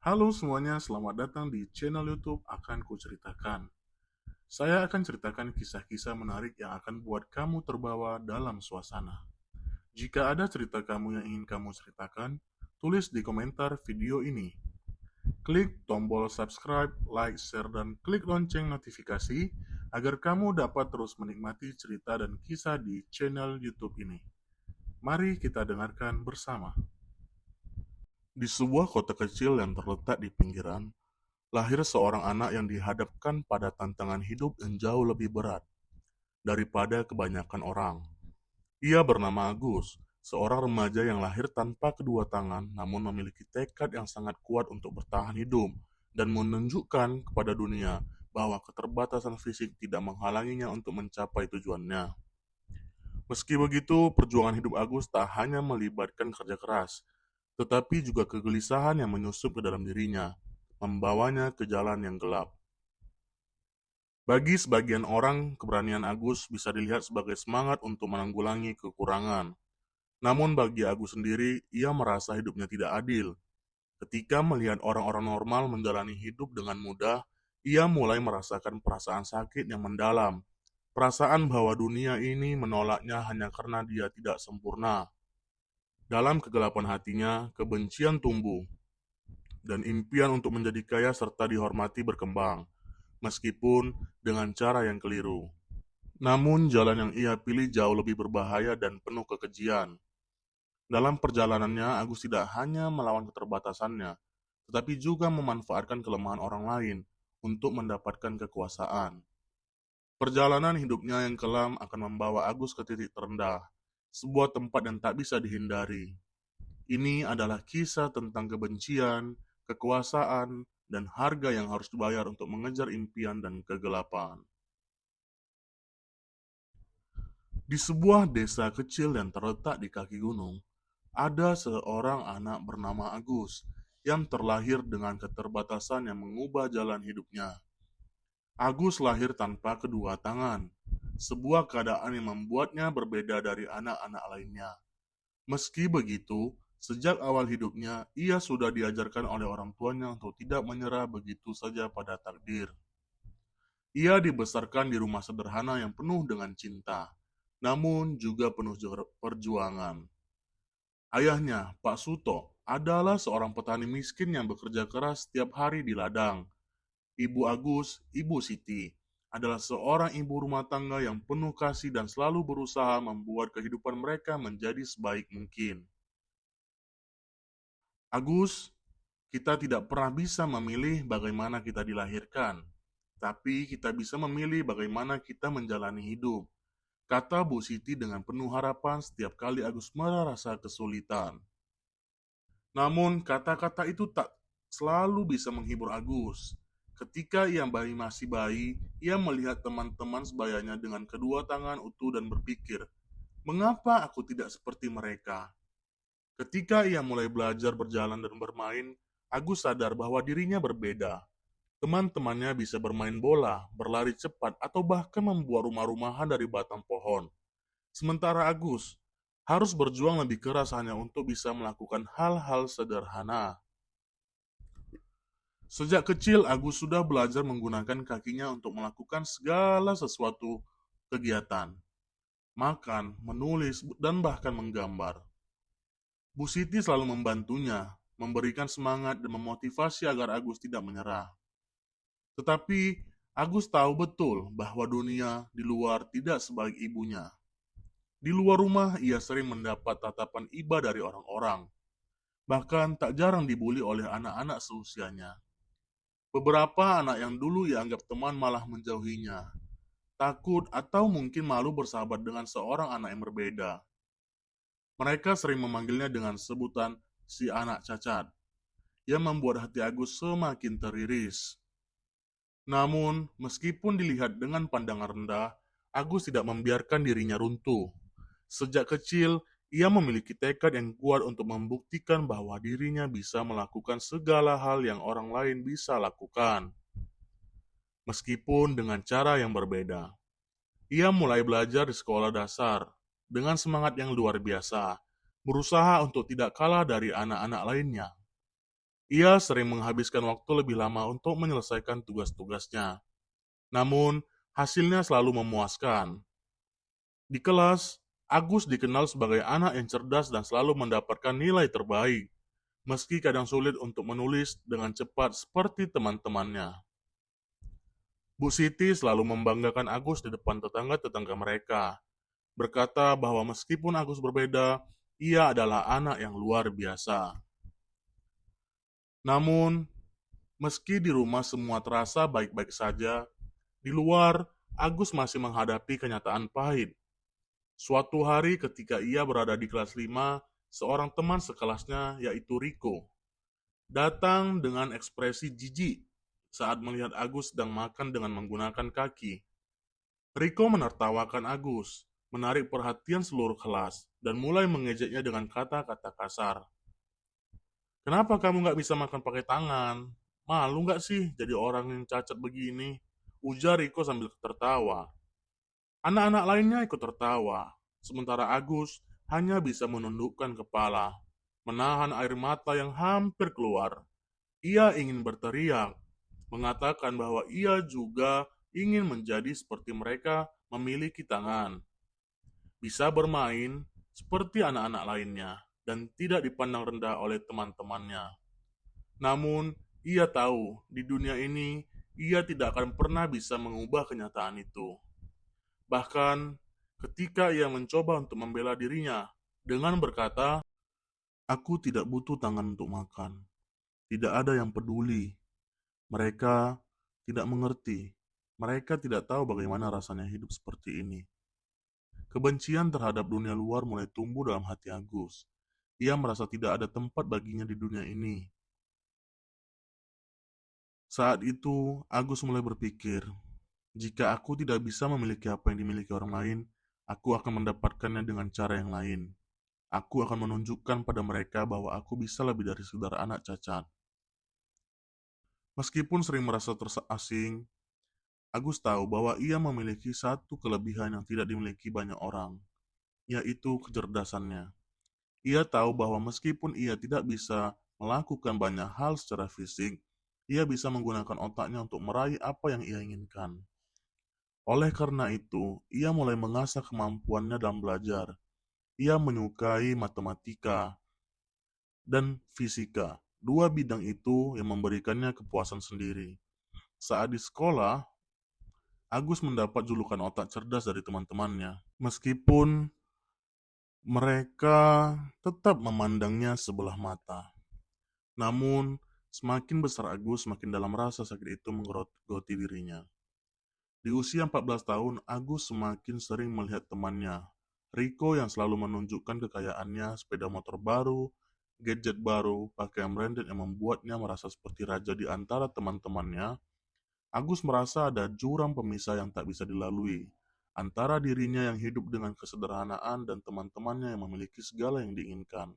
Halo semuanya, selamat datang di channel YouTube Akan Kuceritakan. Saya akan ceritakan kisah-kisah menarik yang akan buat kamu terbawa dalam suasana. Jika ada cerita kamu yang ingin kamu ceritakan, tulis di komentar video ini. Klik tombol subscribe, like, share, dan klik lonceng notifikasi agar kamu dapat terus menikmati cerita dan kisah di channel YouTube ini. Mari kita dengarkan bersama. Di sebuah kota kecil yang terletak di pinggiran, lahir seorang anak yang dihadapkan pada tantangan hidup yang jauh lebih berat daripada kebanyakan orang. Ia bernama Agus, seorang remaja yang lahir tanpa kedua tangan namun memiliki tekad yang sangat kuat untuk bertahan hidup dan menunjukkan kepada dunia bahwa keterbatasan fisik tidak menghalanginya untuk mencapai tujuannya. Meski begitu, perjuangan hidup Agus tak hanya melibatkan kerja keras, tetapi juga kegelisahan yang menyusup ke dalam dirinya, membawanya ke jalan yang gelap. Bagi sebagian orang, keberanian Agus bisa dilihat sebagai semangat untuk menanggulangi kekurangan. Namun bagi Agus sendiri, ia merasa hidupnya tidak adil. Ketika melihat orang-orang normal menjalani hidup dengan mudah, ia mulai merasakan perasaan sakit yang mendalam. Perasaan bahwa dunia ini menolaknya hanya karena dia tidak sempurna. Dalam kegelapan hatinya, kebencian tumbuh, dan impian untuk menjadi kaya serta dihormati berkembang, meskipun dengan cara yang keliru. Namun jalan yang ia pilih jauh lebih berbahaya dan penuh kekejian. Dalam perjalanannya, Agus tidak hanya melawan keterbatasannya, tetapi juga memanfaatkan kelemahan orang lain untuk mendapatkan kekuasaan. Perjalanan hidupnya yang kelam akan membawa Agus ke titik terendah, sebuah tempat yang tak bisa dihindari. Ini adalah kisah tentang kebencian, kekuasaan, dan harga yang harus dibayar untuk mengejar impian dan kegelapan. Di sebuah desa kecil yang terletak di kaki gunung, ada seorang anak bernama Agus yang terlahir dengan keterbatasan yang mengubah jalan hidupnya. Agus lahir tanpa kedua tangan, sebuah keadaan yang membuatnya berbeda dari anak-anak lainnya. Meski begitu, sejak awal hidupnya, ia sudah diajarkan oleh orang tuanya untuk tidak menyerah begitu saja pada takdir. Ia dibesarkan di rumah sederhana yang penuh dengan cinta, namun juga penuh perjuangan. Ayahnya, Pak Suto, adalah seorang petani miskin yang bekerja keras setiap hari di ladang. Ibu Agus, Ibu Siti, adalah seorang ibu rumah tangga yang penuh kasih dan selalu berusaha membuat kehidupan mereka menjadi sebaik mungkin. Agus, kita tidak pernah bisa memilih bagaimana kita dilahirkan, tapi kita bisa memilih bagaimana kita menjalani hidup, kata Bu Siti dengan penuh harapan setiap kali Agus merasa kesulitan. Namun, kata-kata itu tak selalu bisa menghibur Agus. Ketika ia masih bayi, ia melihat teman-teman sebayanya dengan kedua tangan utuh dan berpikir, mengapa aku tidak seperti mereka? Ketika ia mulai belajar berjalan dan bermain, Agus sadar bahwa dirinya berbeda. Teman-temannya bisa bermain bola, berlari cepat, atau bahkan membuat rumah-rumahan dari batang pohon. Sementara Agus harus berjuang lebih keras hanya untuk bisa melakukan hal-hal sederhana. Sejak kecil, Agus sudah belajar menggunakan kakinya untuk melakukan segala sesuatu kegiatan. Makan, menulis, dan bahkan menggambar. Bu Siti selalu membantunya, memberikan semangat dan memotivasi agar Agus tidak menyerah. Tetapi Agus tahu betul bahwa dunia di luar tidak sebaik ibunya. Di luar rumah, ia sering mendapat tatapan iba dari orang-orang. Bahkan tak jarang dibuli oleh anak-anak seusianya. Beberapa anak yang dulu ia anggap teman malah menjauhinya, takut atau mungkin malu bersahabat dengan seorang anak yang berbeda. Mereka sering memanggilnya dengan sebutan si anak cacat, yang membuat hati Agus semakin teriris. Namun, meskipun dilihat dengan pandangan rendah, Agus tidak membiarkan dirinya runtuh. Sejak kecil, ia memiliki tekad yang kuat untuk membuktikan bahwa dirinya bisa melakukan segala hal yang orang lain bisa lakukan, meskipun dengan cara yang berbeda. Ia mulai belajar di sekolah dasar dengan semangat yang luar biasa, berusaha untuk tidak kalah dari anak-anak lainnya. Ia sering menghabiskan waktu lebih lama untuk menyelesaikan tugas-tugasnya. Namun, hasilnya selalu memuaskan. Di kelas, Agus dikenal sebagai anak yang cerdas dan selalu mendapatkan nilai terbaik, meski kadang sulit untuk menulis dengan cepat seperti teman-temannya. Bu Siti selalu membanggakan Agus di depan tetangga-tetangga mereka, berkata bahwa meskipun Agus berbeda, ia adalah anak yang luar biasa. Namun, meski di rumah semua terasa baik-baik saja, di luar Agus masih menghadapi kenyataan pahit. Suatu hari ketika ia berada di kelas 5, seorang teman sekelasnya yaitu Riko datang dengan ekspresi jijik saat melihat Agus sedang makan dengan menggunakan kaki. Riko menertawakan Agus, menarik perhatian seluruh kelas, dan mulai mengejeknya dengan kata-kata kasar. Kenapa kamu nggak bisa makan pakai tangan? Malu nggak sih jadi orang yang cacat begini? Ujar Riko sambil tertawa. Anak-anak lainnya ikut tertawa, sementara Agus hanya bisa menundukkan kepala, menahan air mata yang hampir keluar. Ia ingin berteriak, mengatakan bahwa ia juga ingin menjadi seperti mereka memiliki tangan, bisa bermain seperti anak-anak lainnya, dan tidak dipandang rendah oleh teman-temannya. Namun, ia tahu di dunia ini ia tidak akan pernah bisa mengubah kenyataan itu. Bahkan, ketika ia mencoba untuk membela dirinya dengan berkata, "Aku tidak butuh tangan untuk makan. Tidak ada yang peduli. Mereka tidak mengerti. Mereka tidak tahu bagaimana rasanya hidup seperti ini." Kebencian terhadap dunia luar mulai tumbuh dalam hati Agus. Ia merasa tidak ada tempat baginya di dunia ini. Saat itu, Agus mulai berpikir, jika aku tidak bisa memiliki apa yang dimiliki orang lain, aku akan mendapatkannya dengan cara yang lain. Aku akan menunjukkan pada mereka bahwa aku bisa lebih dari sekedar anak cacat. Meskipun sering merasa terasing, Agus tahu bahwa ia memiliki satu kelebihan yang tidak dimiliki banyak orang, yaitu kecerdasannya. Ia tahu bahwa meskipun ia tidak bisa melakukan banyak hal secara fisik, ia bisa menggunakan otaknya untuk meraih apa yang ia inginkan. Oleh karena itu, ia mulai mengasah kemampuannya dalam belajar. Ia menyukai matematika dan fisika. Dua bidang itu yang memberikannya kepuasan sendiri. Saat di sekolah, Agus mendapat julukan otak cerdas dari teman-temannya. Meskipun mereka tetap memandangnya sebelah mata. Namun, semakin besar Agus, semakin dalam rasa sakit itu menggerogoti dirinya. Di usia 14 tahun, Agus semakin sering melihat temannya, Riko yang selalu menunjukkan kekayaannya, sepeda motor baru, gadget baru, pakaian branded yang membuatnya merasa seperti raja di antara teman-temannya. Agus merasa ada jurang pemisah yang tak bisa dilalui antara dirinya yang hidup dengan kesederhanaan dan teman-temannya yang memiliki segala yang diinginkan.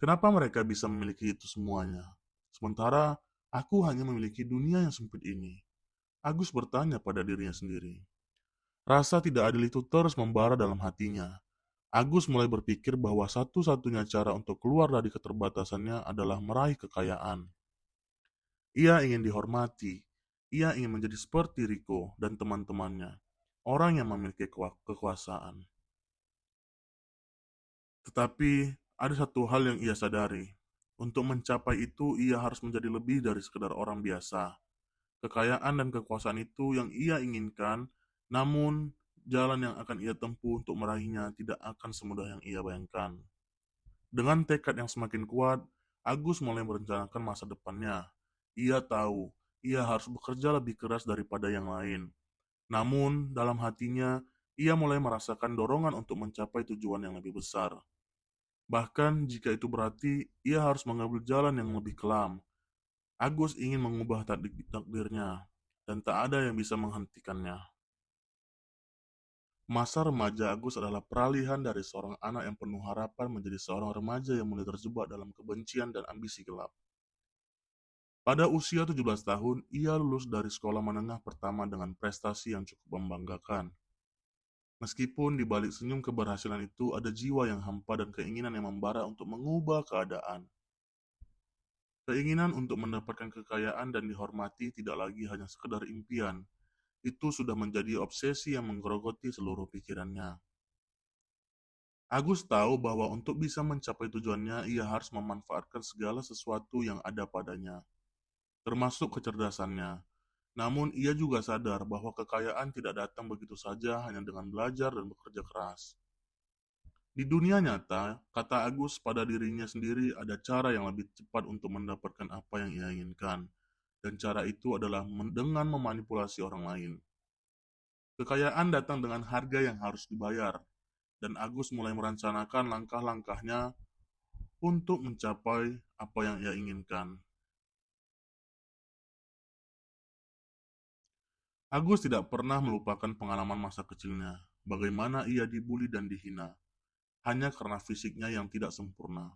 Kenapa mereka bisa memiliki itu semuanya? Sementara aku hanya memiliki dunia yang sempit ini. Agus bertanya pada dirinya sendiri. Rasa tidak adil itu terus membara dalam hatinya. Agus mulai berpikir bahwa satu-satunya cara untuk keluar dari keterbatasannya adalah meraih kekayaan. Ia ingin dihormati. Ia ingin menjadi seperti Riko dan teman-temannya, orang yang memiliki kekuasaan. Tetapi ada satu hal yang ia sadari. Untuk mencapai itu, ia harus menjadi lebih dari sekedar orang biasa. Kekayaan dan kekuasaan itu yang ia inginkan, namun jalan yang akan ia tempuh untuk meraihnya tidak akan semudah yang ia bayangkan. Dengan tekad yang semakin kuat, Agus mulai merencanakan masa depannya. Ia tahu, ia harus bekerja lebih keras daripada yang lain. Namun, dalam hatinya, ia mulai merasakan dorongan untuk mencapai tujuan yang lebih besar. Bahkan jika itu berarti ia harus mengambil jalan yang lebih kelam. Agus ingin mengubah takdirnya, dan tak ada yang bisa menghentikannya. Masa remaja Agus adalah peralihan dari seorang anak yang penuh harapan menjadi seorang remaja yang mulai terjebak dalam kebencian dan ambisi gelap. Pada usia 17 tahun, ia lulus dari sekolah menengah pertama dengan prestasi yang cukup membanggakan. Meskipun di balik senyum keberhasilan itu ada jiwa yang hampa dan keinginan yang membara untuk mengubah keadaan. Keinginan untuk mendapatkan kekayaan dan dihormati tidak lagi hanya sekedar impian. Itu sudah menjadi obsesi yang menggerogoti seluruh pikirannya. Agus tahu bahwa untuk bisa mencapai tujuannya, ia harus memanfaatkan segala sesuatu yang ada padanya, termasuk kecerdasannya. Namun, ia juga sadar bahwa kekayaan tidak datang begitu saja hanya dengan belajar dan bekerja keras. Di dunia nyata, kata Agus pada dirinya sendiri, ada cara yang lebih cepat untuk mendapatkan apa yang ia inginkan. Dan cara itu adalah dengan memanipulasi orang lain. Kekayaan datang dengan harga yang harus dibayar, dan Agus mulai merencanakan langkah-langkahnya untuk mencapai apa yang ia inginkan. Agus tidak pernah melupakan pengalaman masa kecilnya, bagaimana ia dibuli dan dihina, hanya karena fisiknya yang tidak sempurna.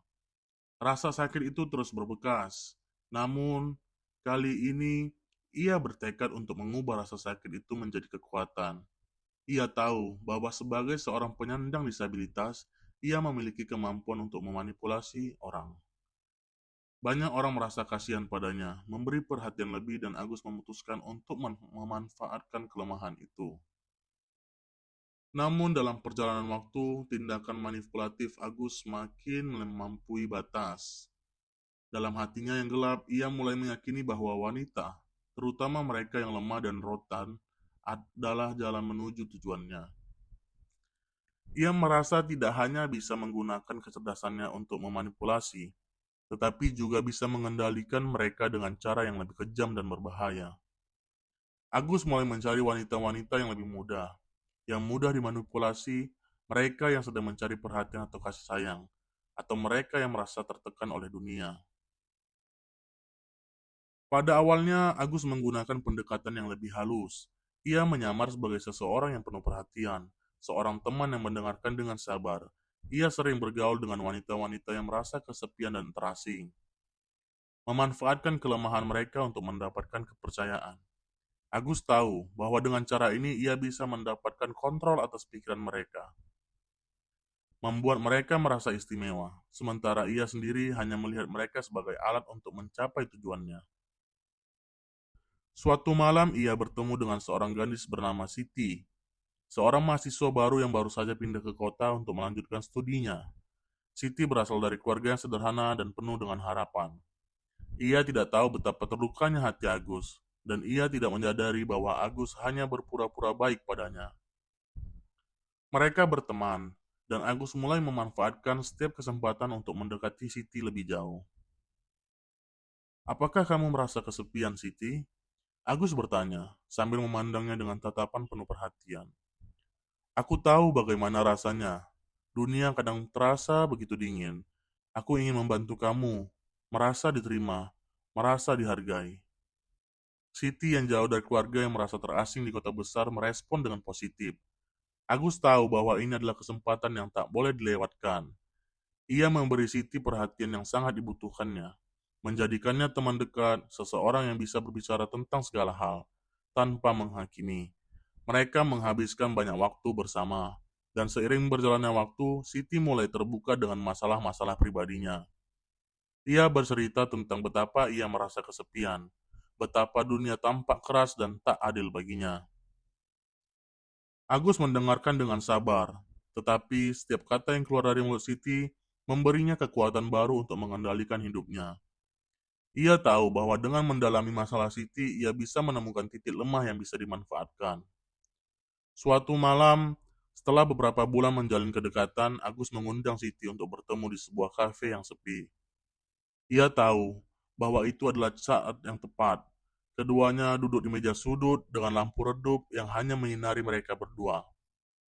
Rasa sakit itu terus berbekas, namun kali ini ia bertekad untuk mengubah rasa sakit itu menjadi kekuatan. Ia tahu bahwa sebagai seorang penyandang disabilitas, ia memiliki kemampuan untuk memanipulasi orang. Banyak orang merasa kasihan padanya, memberi perhatian lebih, dan Agus memutuskan untuk memanfaatkan kelemahan itu. Namun dalam perjalanan waktu, tindakan manipulatif Agus semakin melampaui batas. Dalam hatinya yang gelap, ia mulai meyakini bahwa wanita, terutama mereka yang lemah dan rotan, adalah jalan menuju tujuannya. Ia merasa tidak hanya bisa menggunakan kecerdasannya untuk memanipulasi, tetapi juga bisa mengendalikan mereka dengan cara yang lebih kejam dan berbahaya. Agus mulai mencari wanita-wanita yang lebih muda, yang mudah dimanipulasi, mereka yang sedang mencari perhatian atau kasih sayang, atau mereka yang merasa tertekan oleh dunia. Pada awalnya, Agus menggunakan pendekatan yang lebih halus. Ia menyamar sebagai seseorang yang penuh perhatian, seorang teman yang mendengarkan dengan sabar. Ia sering bergaul dengan wanita-wanita yang merasa kesepian dan terasing, memanfaatkan kelemahan mereka untuk mendapatkan kepercayaan. Agus tahu bahwa dengan cara ini ia bisa mendapatkan kontrol atas pikiran mereka, membuat mereka merasa istimewa, sementara ia sendiri hanya melihat mereka sebagai alat untuk mencapai tujuannya. Suatu malam ia bertemu dengan seorang gadis bernama Siti, seorang mahasiswa baru yang baru saja pindah ke kota untuk melanjutkan studinya. Siti berasal dari keluarga yang sederhana dan penuh dengan harapan. Ia tidak tahu betapa terlukanya hati Agus, dan ia tidak menyadari bahwa Agus hanya berpura-pura baik padanya. Mereka berteman, dan Agus mulai memanfaatkan setiap kesempatan untuk mendekati Siti lebih jauh. Apakah kamu merasa kesepian, Siti? Agus bertanya, sambil memandangnya dengan tatapan penuh perhatian. Aku tahu bagaimana rasanya. Dunia kadang terasa begitu dingin. Aku ingin membantu kamu, merasa diterima, merasa dihargai. Siti yang jauh dari keluarga yang merasa terasing di kota besar merespon dengan positif. Agus tahu bahwa ini adalah kesempatan yang tak boleh dilewatkan. Ia memberi Siti perhatian yang sangat dibutuhkannya, menjadikannya teman dekat, seseorang yang bisa berbicara tentang segala hal, tanpa menghakimi. Mereka menghabiskan banyak waktu bersama, dan seiring berjalannya waktu, Siti mulai terbuka dengan masalah-masalah pribadinya. Ia bercerita tentang betapa ia merasa kesepian, betapa dunia tampak keras dan tak adil baginya. Agus mendengarkan dengan sabar, tetapi setiap kata yang keluar dari mulut Siti memberinya kekuatan baru untuk mengendalikan hidupnya. Ia tahu bahwa dengan mendalami masalah Siti, ia bisa menemukan titik lemah yang bisa dimanfaatkan. Suatu malam, setelah beberapa bulan menjalin kedekatan, Agus mengundang Siti untuk bertemu di sebuah kafe yang sepi. Ia tahu bahwa itu adalah saat yang tepat. Keduanya duduk di meja sudut dengan lampu redup yang hanya menyinari mereka berdua.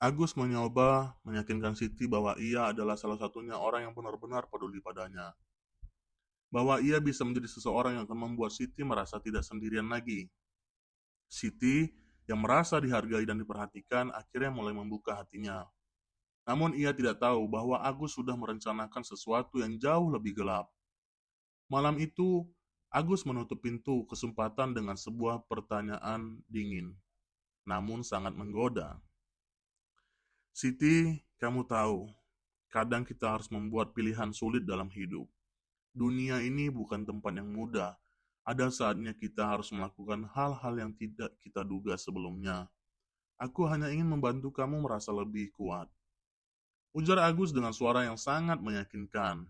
Agus mencoba meyakinkan Siti bahwa ia adalah salah satunya orang yang benar-benar peduli padanya. Bahwa ia bisa menjadi seseorang yang akan membuat Siti merasa tidak sendirian lagi. Siti yang merasa dihargai dan diperhatikan akhirnya mulai membuka hatinya. Namun ia tidak tahu bahwa Agus sudah merencanakan sesuatu yang jauh lebih gelap. Malam itu, Agus menutup pintu kesempatan dengan sebuah pertanyaan dingin, namun sangat menggoda. Siti, kamu tahu, kadang kita harus membuat pilihan sulit dalam hidup. Dunia ini bukan tempat yang mudah. Ada saatnya kita harus melakukan hal-hal yang tidak kita duga sebelumnya. Aku hanya ingin membantu kamu merasa lebih kuat. Ujar Agus dengan suara yang sangat meyakinkan.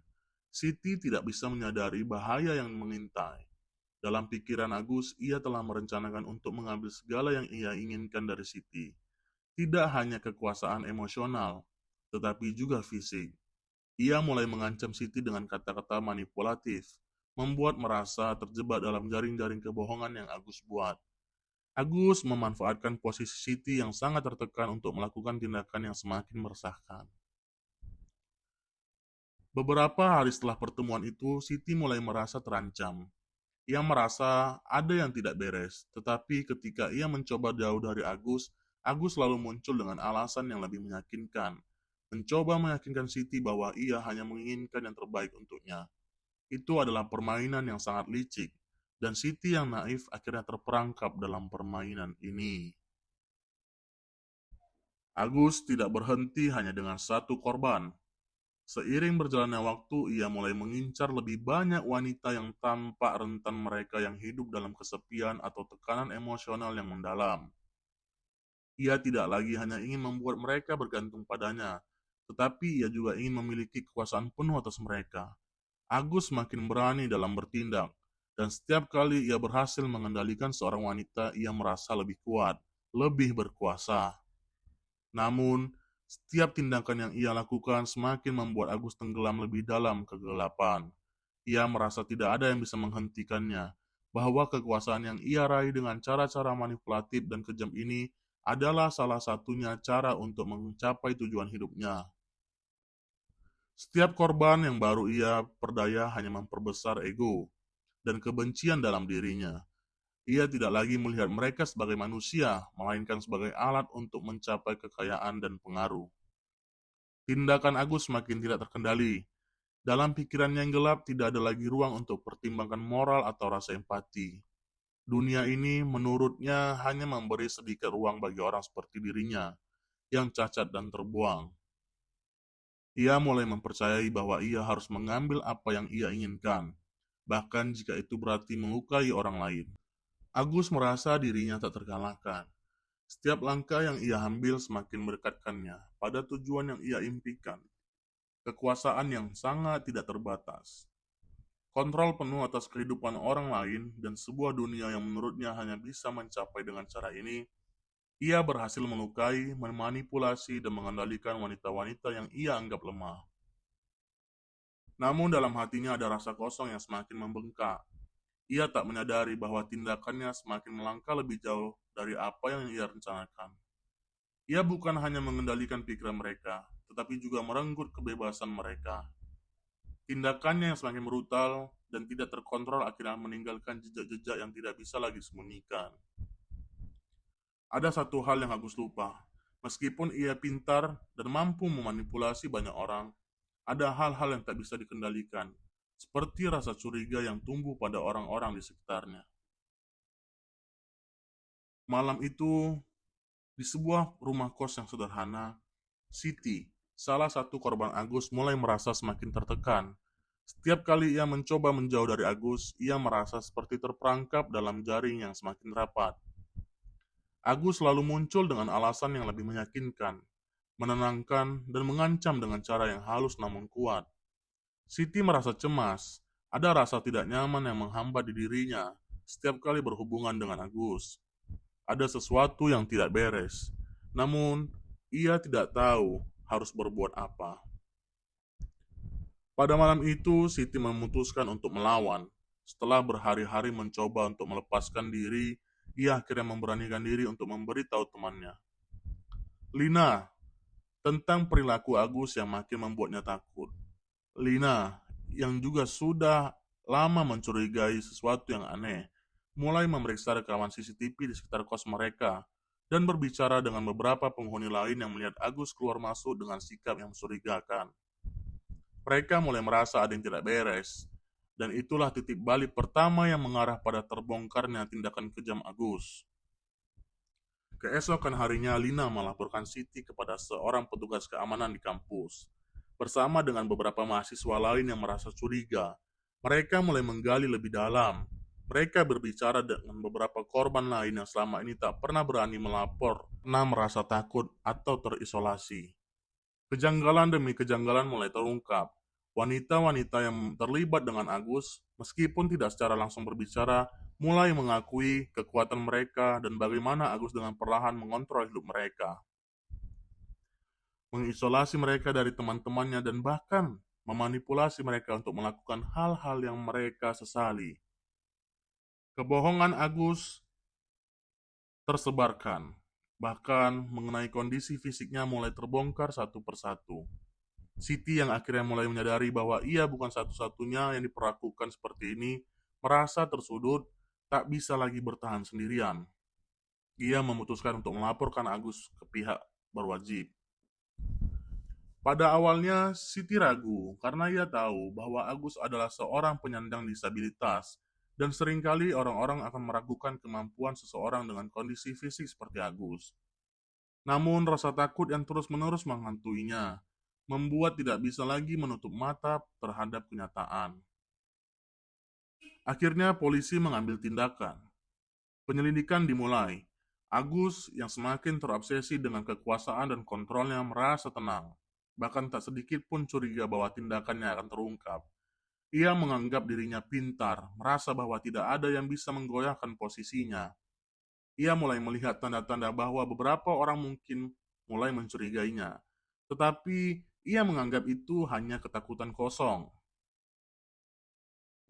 Siti tidak bisa menyadari bahaya yang mengintai. Dalam pikiran Agus, ia telah merencanakan untuk mengambil segala yang ia inginkan dari Siti. Tidak hanya kekuasaan emosional, tetapi juga fisik. Ia mulai mengancam Siti dengan kata-kata manipulatif, membuat merasa terjebak dalam jaring-jaring kebohongan yang Agus buat. Agus memanfaatkan posisi Siti yang sangat tertekan untuk melakukan tindakan yang semakin meresahkan. Beberapa hari setelah pertemuan itu, Siti mulai merasa terancam. Ia merasa ada yang tidak beres, tetapi ketika ia mencoba jauh dari Agus, Agus selalu muncul dengan alasan yang lebih meyakinkan. Mencoba meyakinkan Siti bahwa ia hanya menginginkan yang terbaik untuknya. Itu adalah permainan yang sangat licik, dan Siti yang naif akhirnya terperangkap dalam permainan ini. Agus tidak berhenti hanya dengan satu korban. Seiring berjalannya waktu, ia mulai mengincar lebih banyak wanita yang tampak rentan mereka yang hidup dalam kesepian atau tekanan emosional yang mendalam. Ia tidak lagi hanya ingin membuat mereka bergantung padanya, tetapi ia juga ingin memiliki kekuasaan penuh atas mereka. Agus makin berani dalam bertindak, dan setiap kali ia berhasil mengendalikan seorang wanita, ia merasa lebih kuat, lebih berkuasa. Namun, setiap tindakan yang ia lakukan semakin membuat Agus tenggelam lebih dalam kegelapan. Ia merasa tidak ada yang bisa menghentikannya, bahwa kekuasaan yang ia raih dengan cara-cara manipulatif dan kejam ini adalah salah satunya cara untuk mencapai tujuan hidupnya. Setiap korban yang baru ia perdaya hanya memperbesar ego dan kebencian dalam dirinya. Ia tidak lagi melihat mereka sebagai manusia, melainkan sebagai alat untuk mencapai kekayaan dan pengaruh. Tindakan Agus semakin tidak terkendali. Dalam pikirannya yang gelap, tidak ada lagi ruang untuk pertimbangan moral atau rasa empati. Dunia ini menurutnya hanya memberi sedikit ruang bagi orang seperti dirinya, yang cacat dan terbuang. Ia mulai mempercayai bahwa ia harus mengambil apa yang ia inginkan, bahkan jika itu berarti melukai orang lain. Agus merasa dirinya tak terkalahkan. Setiap langkah yang ia ambil semakin mendekatkannya pada tujuan yang ia impikan. Kekuasaan yang sangat tidak terbatas. Kontrol penuh atas kehidupan orang lain dan sebuah dunia yang menurutnya hanya bisa mencapai dengan cara ini, ia berhasil melukai, memanipulasi, dan mengendalikan wanita-wanita yang ia anggap lemah. Namun dalam hatinya ada rasa kosong yang semakin membengkak. Ia tak menyadari bahwa tindakannya semakin melangkah lebih jauh dari apa yang ia rencanakan. Ia bukan hanya mengendalikan pikiran mereka, tetapi juga merenggut kebebasan mereka. Tindakannya yang semakin brutal dan tidak terkontrol akhirnya meninggalkan jejak-jejak yang tidak bisa lagi disembunyikan. Ada satu hal yang Agus lupa. Meskipun ia pintar dan mampu memanipulasi banyak orang, ada hal-hal yang tak bisa dikendalikan, seperti rasa curiga yang tumbuh pada orang-orang di sekitarnya. Malam itu, di sebuah rumah kos yang sederhana, Siti, salah satu korban Agus, mulai merasa semakin tertekan. Setiap kali ia mencoba menjauh dari Agus, ia merasa seperti terperangkap dalam jaring yang semakin rapat. Agus selalu muncul dengan alasan yang lebih meyakinkan, menenangkan, dan mengancam dengan cara yang halus namun kuat. Siti merasa cemas, ada rasa tidak nyaman yang menghambat di dirinya setiap kali berhubungan dengan Agus. Ada sesuatu yang tidak beres, namun ia tidak tahu harus berbuat apa. Pada malam itu, Siti memutuskan untuk melawan. Setelah berhari-hari mencoba untuk melepaskan diri, ia akhirnya memberanikan diri untuk memberitahu temannya, Lina, tentang perilaku Agus yang makin membuatnya takut. Lina, yang juga sudah lama mencurigai sesuatu yang aneh, mulai memeriksa rekaman CCTV di sekitar kos mereka dan berbicara dengan beberapa penghuni lain yang melihat Agus keluar masuk dengan sikap yang mencurigakan. Mereka mulai merasa ada yang tidak beres, dan itulah titik balik pertama yang mengarah pada terbongkarnya tindakan kejam Agus. Keesokan harinya, Lina melaporkan Siti kepada seorang petugas keamanan di kampus, bersama dengan beberapa mahasiswa lain yang merasa curiga Mereka mulai menggali lebih dalam. Mereka berbicara dengan beberapa korban lain yang selama ini tak pernah berani melapor, pernah merasa takut atau terisolasi. Kejanggalan demi kejanggalan mulai terungkap. Wanita-wanita yang terlibat dengan Agus, meskipun tidak secara langsung berbicara, mulai mengakui kekuatan mereka dan bagaimana Agus dengan perlahan mengontrol hidup mereka, mengisolasi mereka dari teman-temannya dan bahkan memanipulasi mereka untuk melakukan hal-hal yang mereka sesali. Kebohongan Agus tersebarkan, bahkan mengenai kondisi fisiknya mulai terbongkar satu persatu. Siti yang akhirnya mulai menyadari bahwa ia bukan satu-satunya yang diperlakukan seperti ini, merasa tersudut, tak bisa lagi bertahan sendirian. Ia memutuskan untuk melaporkan Agus ke pihak berwajib. Pada awalnya, Siti ragu karena ia tahu bahwa Agus adalah seorang penyandang disabilitas dan seringkali orang-orang akan meragukan kemampuan seseorang dengan kondisi fisik seperti Agus. Namun rasa takut yang terus-menerus menghantuinya membuat tidak bisa lagi menutup mata terhadap kenyataan. Akhirnya polisi mengambil tindakan. Penyelidikan dimulai. Agus yang semakin terobsesi dengan kekuasaan dan kontrolnya merasa tenang. Bahkan tak sedikit pun curiga bahwa tindakannya akan terungkap. Ia menganggap dirinya pintar, merasa bahwa tidak ada yang bisa menggoyahkan posisinya. Ia mulai melihat tanda-tanda bahwa beberapa orang mungkin mulai mencurigainya. Tetapi ia menganggap itu hanya ketakutan kosong.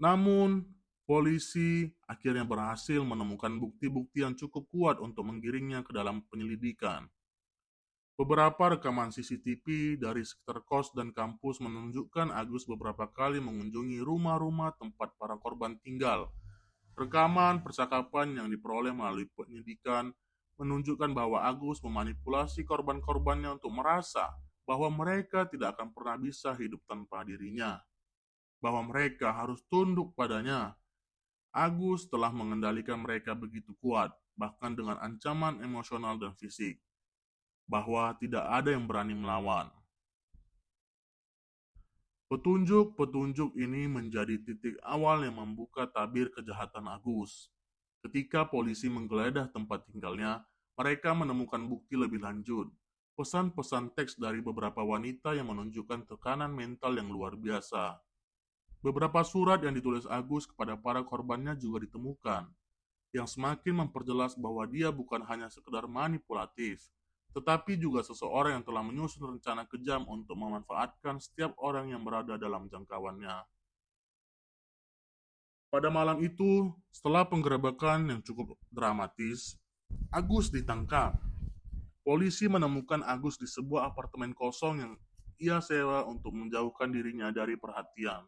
Namun, polisi akhirnya berhasil menemukan bukti-bukti yang cukup kuat untuk menggiringnya ke dalam penyelidikan. Beberapa rekaman CCTV dari sekitar kos dan kampus menunjukkan Agus beberapa kali mengunjungi rumah-rumah tempat para korban tinggal. Rekaman percakapan yang diperoleh melalui penyidikan menunjukkan bahwa Agus memanipulasi korban-korbannya untuk merasa bahwa mereka tidak akan pernah bisa hidup tanpa dirinya, bahwa mereka harus tunduk padanya. Agus telah mengendalikan mereka begitu kuat, bahkan dengan ancaman emosional dan fisik, bahwa tidak ada yang berani melawan. Petunjuk-petunjuk ini menjadi titik awal yang membuka tabir kejahatan Agus. Ketika polisi menggeledah tempat tinggalnya, mereka menemukan bukti lebih lanjut. Pesan-pesan teks dari beberapa wanita yang menunjukkan tekanan mental yang luar biasa. Beberapa surat yang ditulis Agus kepada para korbannya juga ditemukan, yang semakin memperjelas bahwa dia bukan hanya sekedar manipulatif, tetapi juga seseorang yang telah menyusun rencana kejam untuk memanfaatkan setiap orang yang berada dalam jangkauannya. Pada malam itu, setelah penggerebekan yang cukup dramatis, Agus ditangkap. Polisi menemukan Agus di sebuah apartemen kosong yang ia sewa untuk menjauhkan dirinya dari perhatian.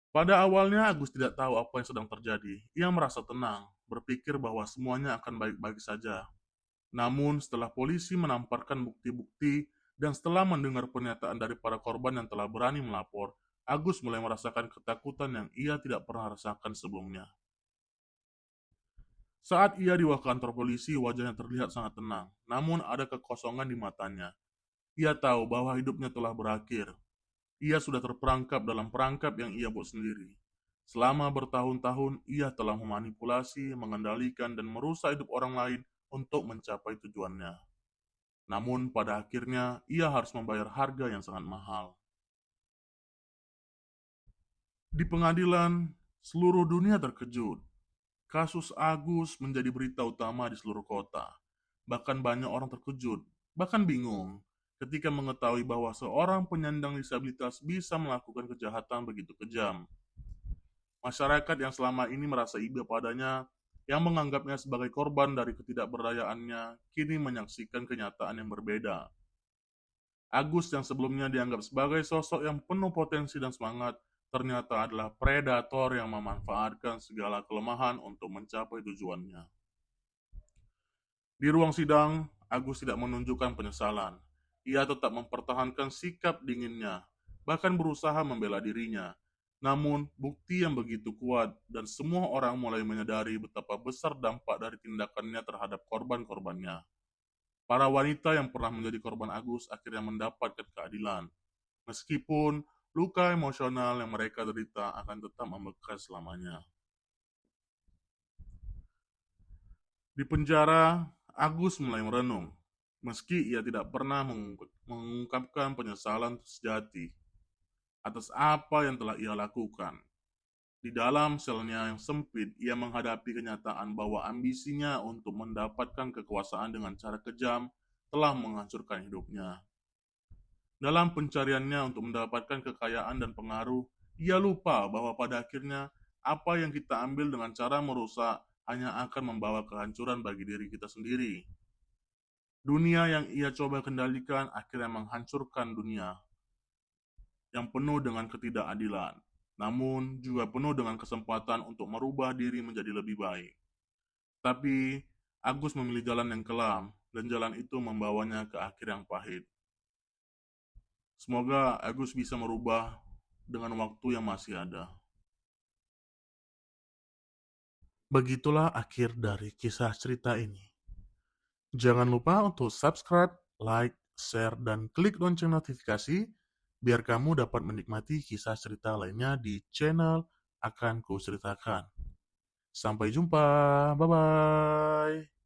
Pada awalnya Agus tidak tahu apa yang sedang terjadi. Ia merasa tenang, berpikir bahwa semuanya akan baik-baik saja. Namun setelah polisi menamparkan bukti-bukti dan setelah mendengar pernyataan dari para korban yang telah berani melapor, Agus mulai merasakan ketakutan yang ia tidak pernah rasakan sebelumnya. Saat ia dibawa ke kantor polisi, wajahnya terlihat sangat tenang, namun ada kekosongan di matanya. Ia tahu bahwa hidupnya telah berakhir. Ia sudah terperangkap dalam perangkap yang ia buat sendiri. Selama bertahun-tahun, ia telah memanipulasi, mengendalikan, dan merusak hidup orang lain untuk mencapai tujuannya. Namun pada akhirnya, ia harus membayar harga yang sangat mahal. Di pengadilan, seluruh dunia terkejut. Kasus Agus menjadi berita utama di seluruh kota. Bahkan banyak orang terkejut, bahkan bingung ketika mengetahui bahwa seorang penyandang disabilitas bisa melakukan kejahatan begitu kejam. Masyarakat yang selama ini merasa iba padanya, yang menganggapnya sebagai korban dari ketidakberdayaannya, kini menyaksikan kenyataan yang berbeda. Agus yang sebelumnya dianggap sebagai sosok yang penuh potensi dan semangat, ternyata adalah predator yang memanfaatkan segala kelemahan untuk mencapai tujuannya. Di ruang sidang, Agus tidak menunjukkan penyesalan. Ia tetap mempertahankan sikap dinginnya, bahkan berusaha membela dirinya. Namun, bukti yang begitu kuat dan semua orang mulai menyadari betapa besar dampak dari tindakannya terhadap korban-korbannya. Para wanita yang pernah menjadi korban Agus akhirnya mendapatkan keadilan. Meskipun luka emosional yang mereka derita akan tetap membekas selamanya. Di penjara, Agus mulai merenung. Meski ia tidak pernah mengungkapkan penyesalan sejati atas apa yang telah ia lakukan. Di dalam selnya yang sempit, ia menghadapi kenyataan bahwa ambisinya untuk mendapatkan kekuasaan dengan cara kejam telah menghancurkan hidupnya. Dalam pencariannya untuk mendapatkan kekayaan dan pengaruh, ia lupa bahwa pada akhirnya apa yang kita ambil dengan cara merusak hanya akan membawa kehancuran bagi diri kita sendiri. Dunia yang ia coba kendalikan akhirnya menghancurkan dunia yang penuh dengan ketidakadilan, namun juga penuh dengan kesempatan untuk merubah diri menjadi lebih baik. Tapi Agus memilih jalan yang kelam, dan jalan itu membawanya ke akhir yang pahit. Semoga Agus bisa merubah dengan waktu yang masih ada. Begitulah akhir dari kisah cerita ini. Jangan lupa untuk subscribe, like, share, dan klik lonceng notifikasi biar kamu dapat menikmati kisah cerita lainnya di channel Akan Kuceritakan. Sampai jumpa, bye-bye.